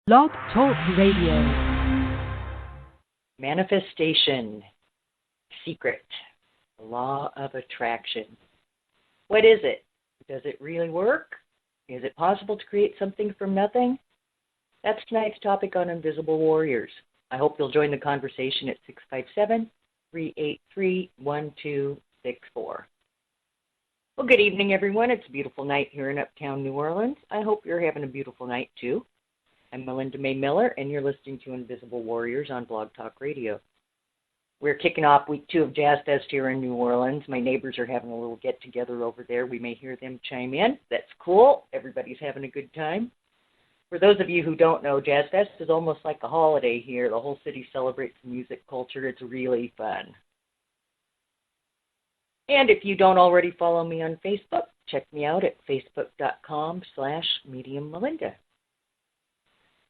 Blog Talk Radio. Manifestation, secret, the law of attraction. What is it? Does it really work? Is it possible to create something from nothing? That's tonight's topic on Invisible Warriors. I hope you'll join the conversation at 657-383-1264. Well, good evening, everyone. It's a beautiful night here in Uptown New Orleans. I hope you're having a beautiful night, too. I'm Melinda Mae Miller, and you're listening to Invisible Warriors on Blog Talk Radio. We're kicking off week 2 of Jazz Fest here in New Orleans. My neighbors are having a little get-together over there. We may hear them chime in. That's cool. Everybody's having a good time. For those of you who don't know, Jazz Fest is almost like a holiday here. The whole city celebrates the music culture. It's really fun. And if you don't already follow me on Facebook, check me out at facebook.com/mediummelinda.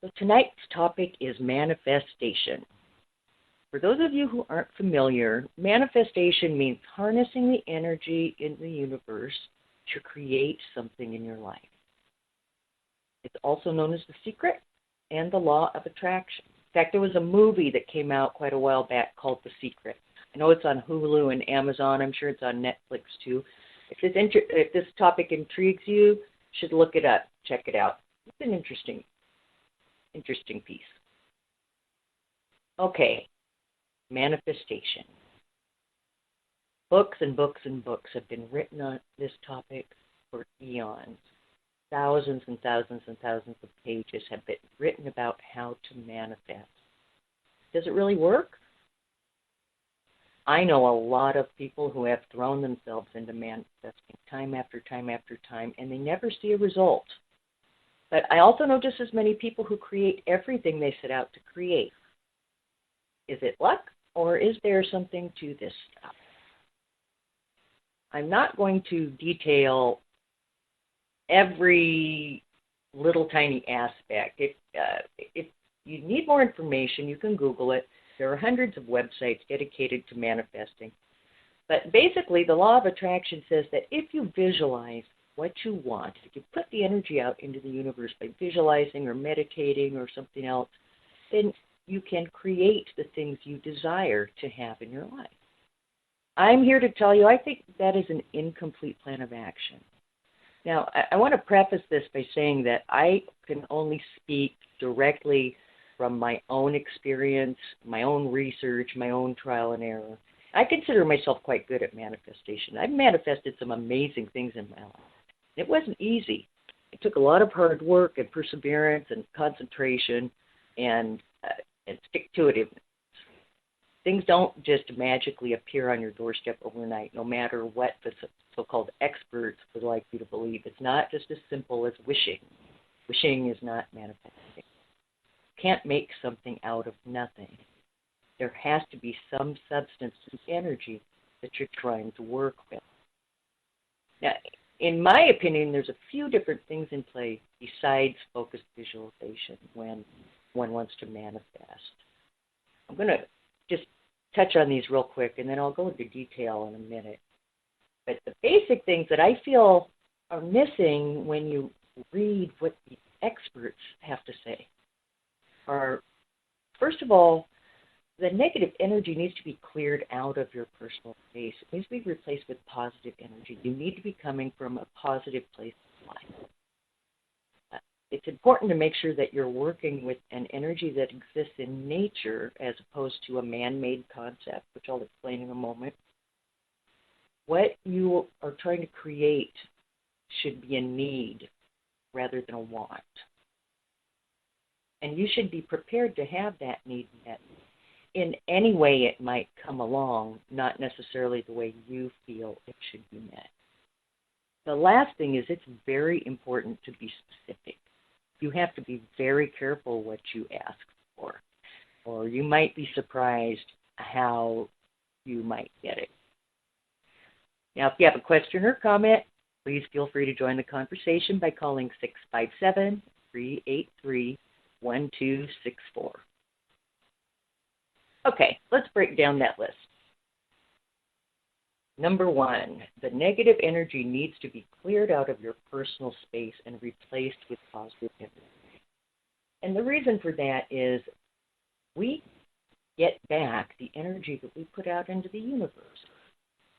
So tonight's topic is manifestation. For those of you who aren't familiar, manifestation means harnessing the energy in the universe to create something in your life. It's also known as the secret and the law of attraction. In fact, there was a movie that came out quite a while back called The Secret. I know it's on Hulu and Amazon. I'm sure it's on Netflix too. If this topic intrigues you, you should look it up. Check it out. It's an interesting piece. Okay, manifestation. Books and books and books have been written on this topic for eons. Thousands and thousands and thousands of pages have been written about how to manifest. Does it really work? I know a lot of people who have thrown themselves into manifesting time after time after time, and they never see a result. But I also know just as many people who create everything they set out to create. Is it luck, or is there something to this stuff? I'm not going to detail every little tiny aspect. If you need more information, you can Google it. There are hundreds of websites dedicated to manifesting. But basically, the law of attraction says that if you visualize what you want, if you put the energy out into the universe by visualizing or meditating or something else, then you can create the things you desire to have in your life. I'm here to tell you, I think that is an incomplete plan of action. Now, I want to preface this by saying that I can only speak directly from my own experience, my own research, my own trial and error. I consider myself quite good at manifestation. I've manifested some amazing things in my life. It wasn't easy. It took a lot of hard work and perseverance and concentration and stick-to-itiveness. Things don't just magically appear on your doorstep overnight, no matter what the so-called experts would like you to believe. It's not just as simple as wishing. Wishing is not manifesting. You can't make something out of nothing. There has to be some substance and energy that you're trying to work with. Now, in my opinion, there's a few different things in play besides focused visualization when one wants to manifest. I'm going to just touch on these real quick, and then I'll go into detail in a minute. But the basic things that I feel are missing when you read what the experts have to say are, first of all, the negative energy needs to be cleared out of your personal space. It needs to be replaced with positive energy. You need to be coming from a positive place of life. It's important to make sure that you're working with an energy that exists in nature as opposed to a man-made concept, which I'll explain in a moment. What you are trying to create should be a need rather than a want. And you should be prepared to have that need met in any way it might come along, not necessarily the way you feel it should be met. The last thing is it's very important to be specific. You have to be very careful what you ask for, or you might be surprised how you might get it. Now, if you have a question or comment, please feel free to join the conversation by calling 657-383-1264. Okay, let's break down that list. Number 1, the negative energy needs to be cleared out of your personal space and replaced with positive energy. And the reason for that is we get back the energy that we put out into the universe.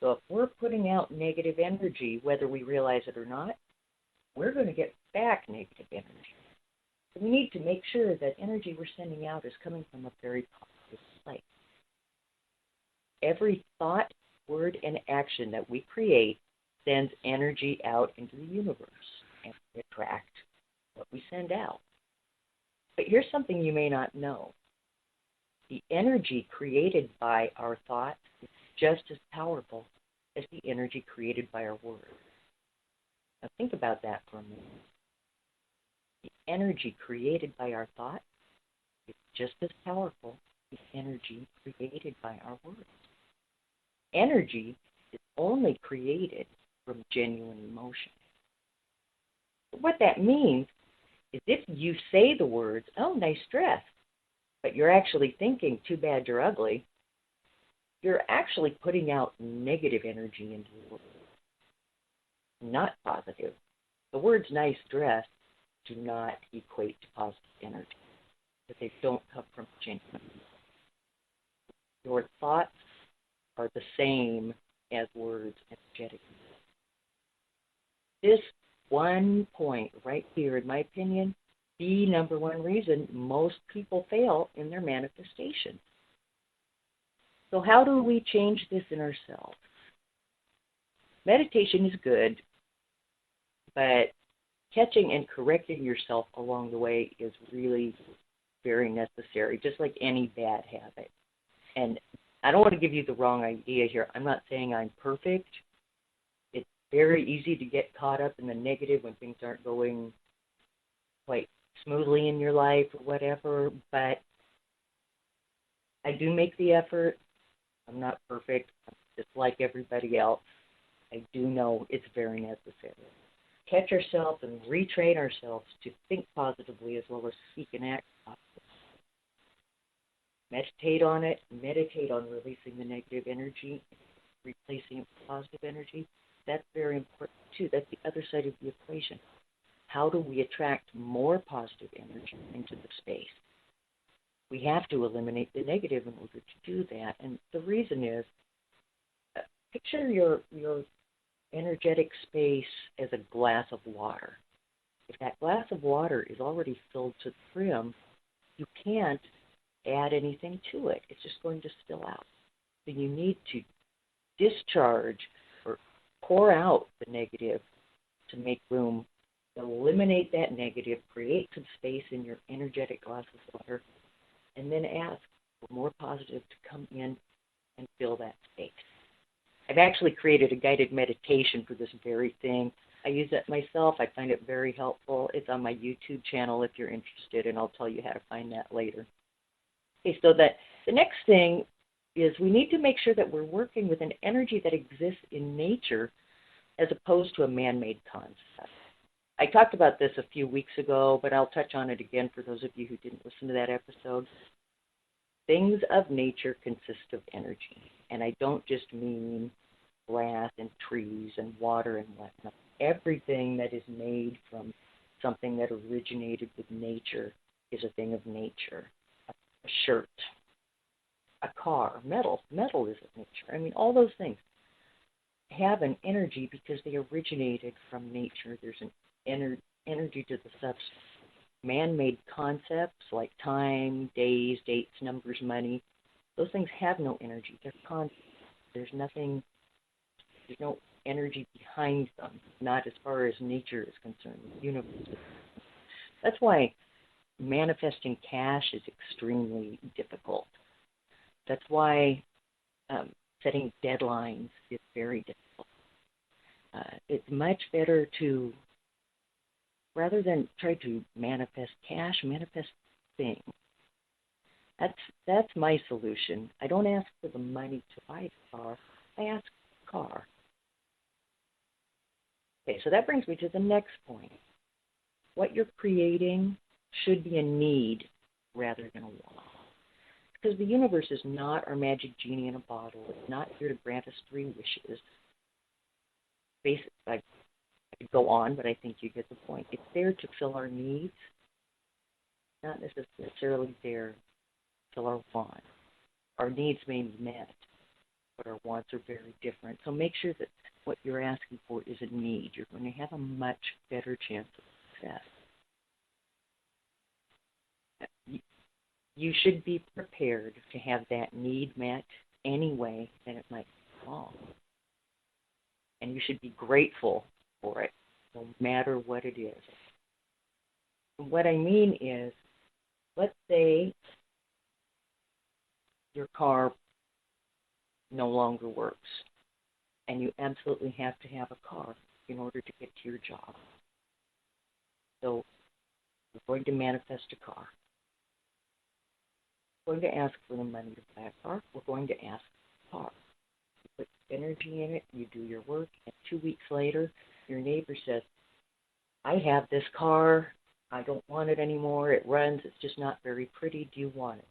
So if we're putting out negative energy, whether we realize it or not, we're going to get back negative energy. So we need to make sure that energy we're sending out is coming from a very positive place. Every thought, word, and action that we create sends energy out into the universe, and we attract what we send out. But here's something you may not know. The energy created by our thoughts is just as powerful as the energy created by our words. Now think about that for a minute. The energy created by our thoughts is just as powerful as the energy created by our words. Energy is only created from genuine emotion. What that means is if you say the words, "Oh, nice dress," but you're actually thinking, "Too bad you're ugly," you're actually putting out negative energy into the world, not positive. The words "nice dress" do not equate to positive energy, but they don't come from genuine. Your thoughts are the same as words energetically. This one point right here, in my opinion, the number one reason most people fail in their manifestation. So how do we change this in ourselves? Meditation is good, but catching and correcting yourself along the way is really very necessary, just like any bad habit. And I don't want to give you the wrong idea here. I'm not saying I'm perfect. It's very easy to get caught up in the negative when things aren't going quite smoothly in your life or whatever, but I do make the effort. I'm not perfect. I'm just like everybody else. I do know it's very necessary. Catch ourselves and retrain ourselves to think positively as well as speak and act positively. Meditate on it. Meditate on releasing the negative energy, replacing it with positive energy. That's very important too. That's the other side of the equation. How do we attract more positive energy into the space? We have to eliminate the negative in order to do that. And the reason is, picture your energetic space as a glass of water. If that glass of water is already filled to the brim, you can't add anything to it. It's just going to spill out. So you need to discharge or pour out the negative to make room, eliminate that negative, create some space in your energetic glass of water, and then ask for more positive to come in and fill that space. I've actually created a guided meditation for this very thing. I use it myself. I find it very helpful. It's on my YouTube channel if you're interested, and I'll tell you how to find that later. Okay, so that the next thing is we need to make sure that we're working with an energy that exists in nature as opposed to a man-made concept. I talked about this a few weeks ago, but I'll touch on it again for those of you who didn't listen to that episode. Things of nature consist of energy, and I don't just mean grass and trees and water and whatnot. Everything that is made from something that originated with nature is a thing of nature. A shirt, a car, metal is of nature. I mean, all those things have an energy because they originated from nature. There's an energy to the substance. Man-made concepts like time, days, dates, numbers, money, those things have no energy. They're concepts. There's no energy behind them, not as far as nature is concerned, the universe is concerned. That's why manifesting cash is extremely difficult. That's why setting deadlines is very difficult. It's much better to, rather than try to manifest cash, manifest things. That's my solution. I don't ask for the money to buy the car. I ask for the car. Okay, so that brings me to the next point. What you're creating should be a need rather than a want. Because the universe is not our magic genie in a bottle. It's not here to grant us 3 wishes. Basically, I could go on, but I think you get the point. It's there to fill our needs. not necessarily there till our wants. Our needs may be met, but our wants are very different. So make sure that what you're asking for is a need. You're going to have a much better chance of success. You should be prepared to have that need met any way that it might be wrong. And you should be grateful for it, no matter what it is. And what I mean is, let's say your car no longer works, and you absolutely have to have a car in order to get to your job. So you're going to manifest a car. We're going to ask for the money to buy a car. We're going to ask for a car. You put energy in it, you do your work, and 2 weeks later, your neighbor says, I have this car. I don't want it anymore. It runs. It's just not very pretty. Do you want it?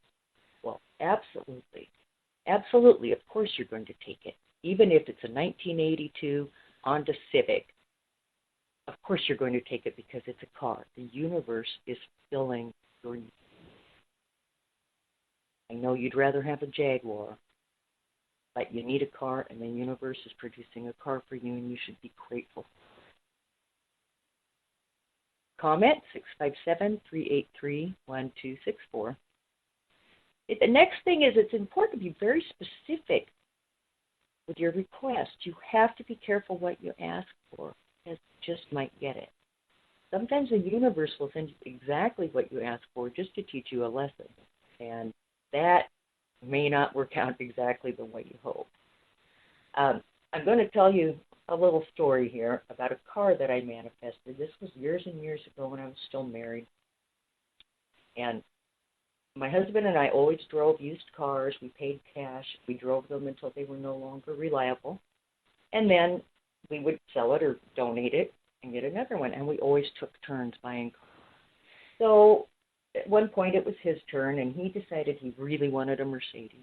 Well, absolutely. Absolutely. Of course you're going to take it. Even if it's a 1982 Honda Civic, of course you're going to take it because it's a car. The universe is filling your needs. I know you'd rather have a Jaguar, but you need a car, and the universe is producing a car for you, and you should be grateful. Comment 657-383-1264. The next thing is it's important to be very specific with your request. You have to be careful what you ask for, because you just might get it. Sometimes the universe will send you exactly what you ask for just to teach you a lesson, and that may not work out exactly the way you hope. I'm going to tell you a little story here about a car that I manifested. This was years and years ago when I was still married. And my husband and I always drove used cars. We paid cash. We drove them until they were no longer reliable. And then we would sell it or donate it and get another one. And we always took turns buying cars. So at one point it was his turn, and he decided he really wanted a Mercedes.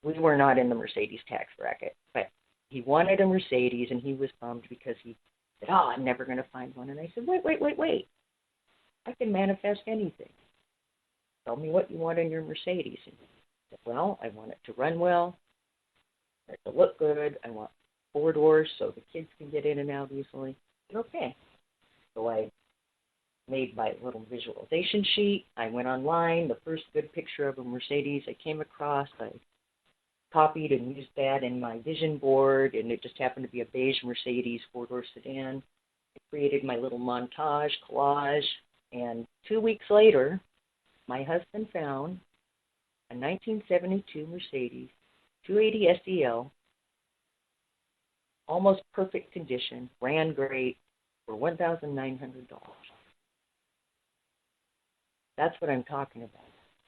We were not in the Mercedes tax bracket, but he wanted a Mercedes, and he was bummed because he said, I'm never going to find one. And I said, wait. I can manifest anything. Tell me what you want in your Mercedes. And he said, well, I want it to run well. I want it to look good. I want 4 doors so the kids can get in and out easily. I said, okay. So I made my little visualization sheet. I went online. The first good picture of a Mercedes I came across, I copied and used that in my vision board, and it just happened to be a beige Mercedes 4-door sedan. I created my little montage, collage, and 2 weeks later, my husband found a 1972 Mercedes 280 SEL, almost perfect condition, ran great, for $1,900. That's what I'm talking about.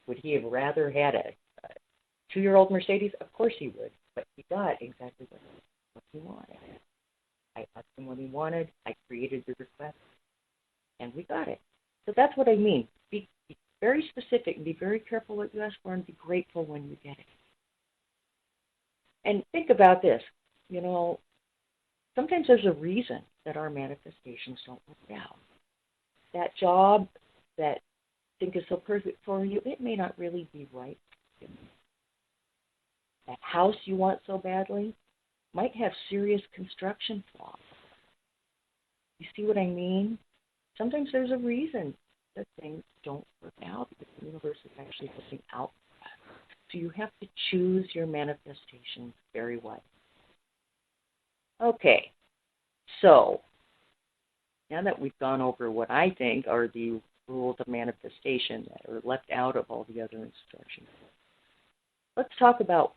Would he have rather had a 2-year-old Mercedes? Of course he would, but he got exactly what he wanted. I asked him what he wanted, I created the request, and we got it. So that's what I mean. Be very specific and be very careful what you ask for, and be grateful when you get it. And think about this. Sometimes there's a reason that our manifestations don't work out. That job that you think is so perfect for you, it may not really be right for you. That house you want so badly might have serious construction flaws. You see what I mean? Sometimes there's a reason that things don't work out because the universe is actually looking out for us. So you have to choose your manifestations very wisely. Okay, so now that we've gone over what I think are the rules of manifestation that are left out of all the other instructions, let's talk about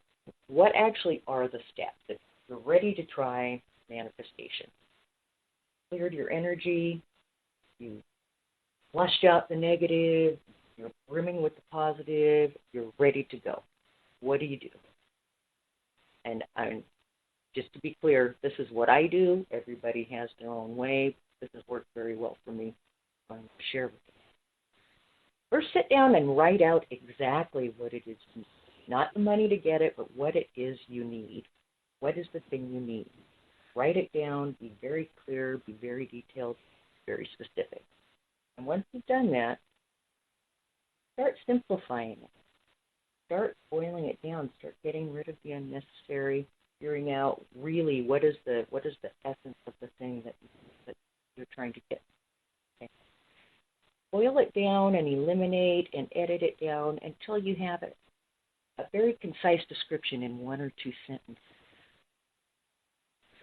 what actually are the steps if you're ready to try manifestation. Cleared your energy, you flushed out the negative, you're brimming with the positive, you're ready to go. What do you do? And just to be clear, this is what I do. Everybody has their own way. This has worked very well for me. I'm going to share with you. First, sit down and write out exactly what it is you need. Not the money to get it, but what it is you need. What is the thing you need? Write it down. Be very clear. Be very detailed. Very specific. And once you've done that, start simplifying it. Start boiling it down. Start getting rid of the unnecessary. Figuring out really what is the essence of the thing that you're trying to get. Okay. Boil it down and eliminate and edit it down until you have a very concise description in 1 or 2 sentences.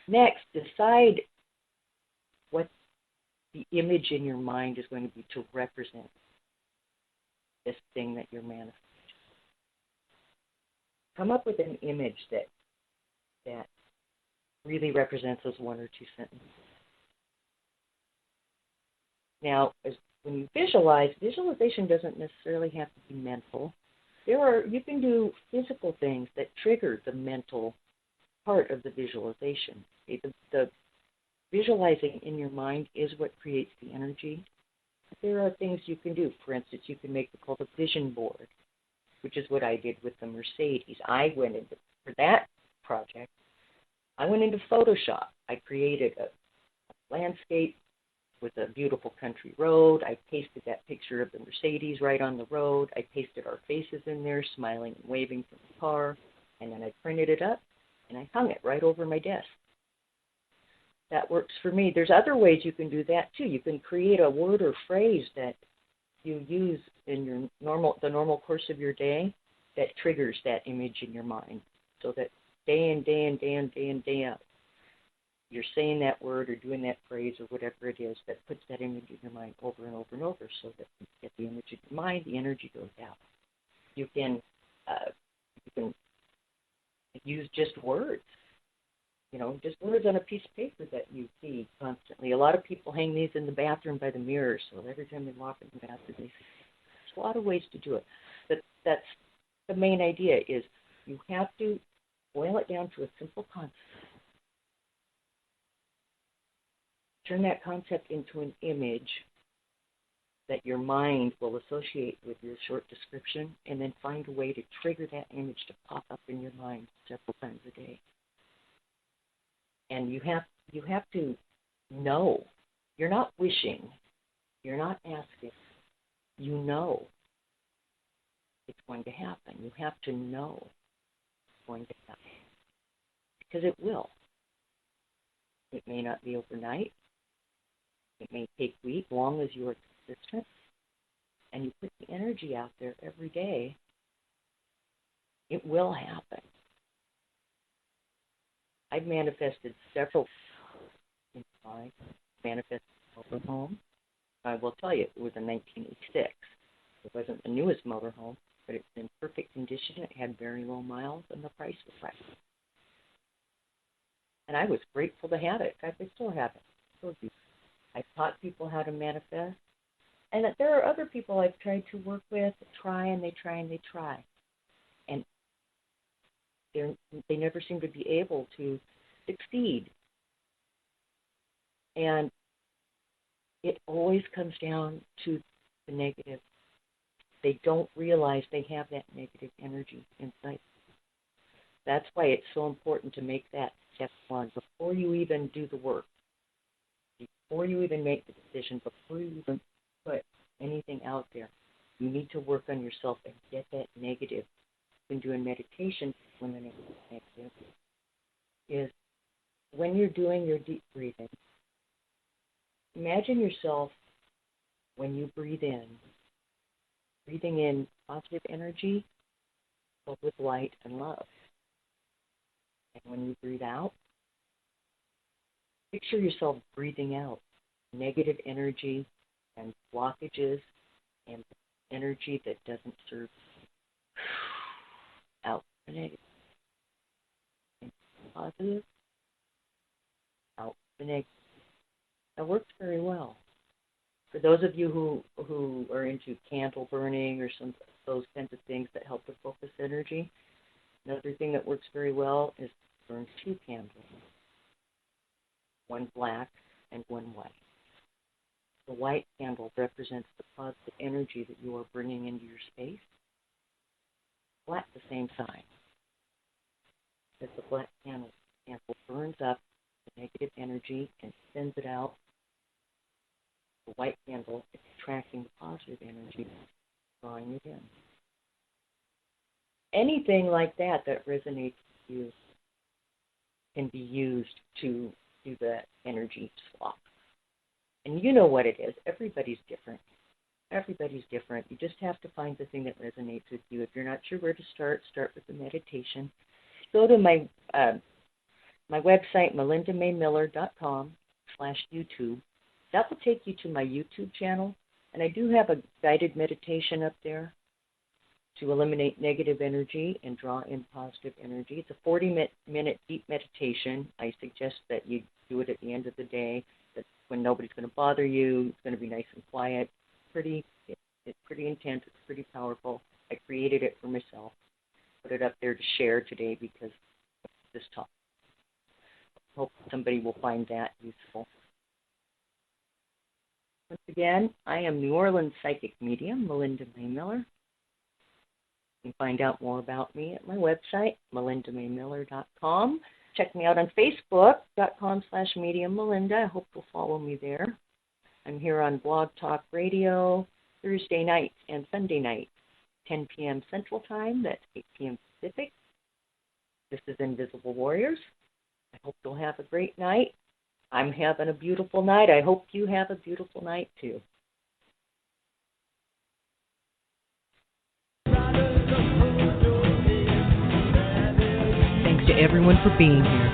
Next, decide what the image in your mind is going to be to represent this thing that you're manifesting. Come up with an image that really represents those 1 or 2 sentences. Now, when you visualize, visualization doesn't necessarily have to be mental. You can do physical things that trigger the mental part of the visualization. The visualizing in your mind is what creates the energy. There are things you can do. For instance, you can make what's called a vision board, which is what I did with the Mercedes. For that project, I went into Photoshop. I created a landscape with a beautiful country road. I pasted that picture of the Mercedes right on the road. I pasted our faces in there, smiling and waving from the car. And then I printed it up, and I hung it right over my desk. That works for me. There's other ways you can do that, too. You can create a word or phrase that you use in the normal course of your day that triggers that image in your mind, so that day in, day in, day in, day in, day out, you're saying that word or doing that phrase or whatever it is that puts that image in your mind over and over and over, so that you get the image in your mind, the energy goes out. You can use just words, just words on a piece of paper that you see constantly. A lot of people hang these in the bathroom by the mirror, so every time they walk in the bathroom, they see. There's a lot of ways to do it. But that's the main idea, is you have to boil it down to a simple concept. Turn that concept into an image that your mind will associate with your short description, and then find a way to trigger that image to pop up in your mind several times a day. And you have to know. You're not wishing. You're not asking. You know it's going to happen. You have to know it's going to happen. Because it will. It may not be overnight. It may take weeks, long as you are consistent, and you put the energy out there every day. It will happen. I've manifested several in my life. Manifested a motorhome. I will tell you, it was in 1986. It wasn't the newest motorhome, but it's in perfect condition. It had very low miles, and the price was right. And I was grateful to have it. In fact, I still have it. I've taught people how to manifest. And that there are other people I've tried to work with, and they try. And they never seem to be able to succeed. And it always comes down to the negative. They don't realize they have that negative energy inside. That's why it's so important to make that step one before you even do the work, before you even make the decision, before you even put anything out there. You need to work on yourself and get that negative. When doing meditation, eliminate the negative, is when you're doing your deep breathing, imagine yourself when you breathing in positive energy filled with light and love. And when you breathe out, picture yourself breathing out negative energy and blockages and energy that doesn't serve you. Out the negative. And positive, out the negative. That works very well. For those of you who are into candle burning or some those kinds of things that help to focus energy, another thing that works very well is to burn 2 candles, one black and one white. The white candle represents the positive energy that you are bringing into your space. Black, the same sign. As the black candle burns up the negative energy and sends it out, the white candle is attracting the positive energy drawing it in. Anything like that resonates with you can be used to do the energy swap. And you know what it is. Everybody's different. Everybody's different. You just have to find the thing that resonates with you. If you're not sure where to start with the meditation. Go to my website, melindamaemiller.com/YouTube. That will take you to my YouTube channel. And I do have a guided meditation up there to eliminate negative energy and draw in positive energy. It's a 40-minute deep meditation. I suggest that you do it at the end of the day. That's when nobody's going to bother you. It's going to be nice and quiet. It's pretty intense. It's pretty powerful. I created it for myself. Put it up there to share today because of this topic. Hope somebody will find that useful. Once again, I am New Orleans psychic medium, Melinda Mae Miller. You can find out more about me at my website, melindamaemiller.com. Check me out on Facebook.com/mediummelinda. I hope you'll follow me there. I'm here on Blog Talk Radio Thursday night and Sunday night, 10 p.m. Central Time. That's 8 p.m. Pacific. This is Invisible Warriors. I hope you'll have a great night. I'm having a beautiful night. I hope you have a beautiful night, too. Thanks to everyone for being here.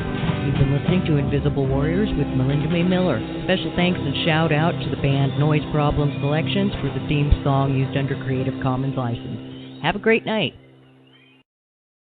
You've been listening to Invisible Warriors with Melinda Mae Miller. Special thanks and shout out to the band Noise Problem Selections for the theme song used under Creative Commons license. Have a great night.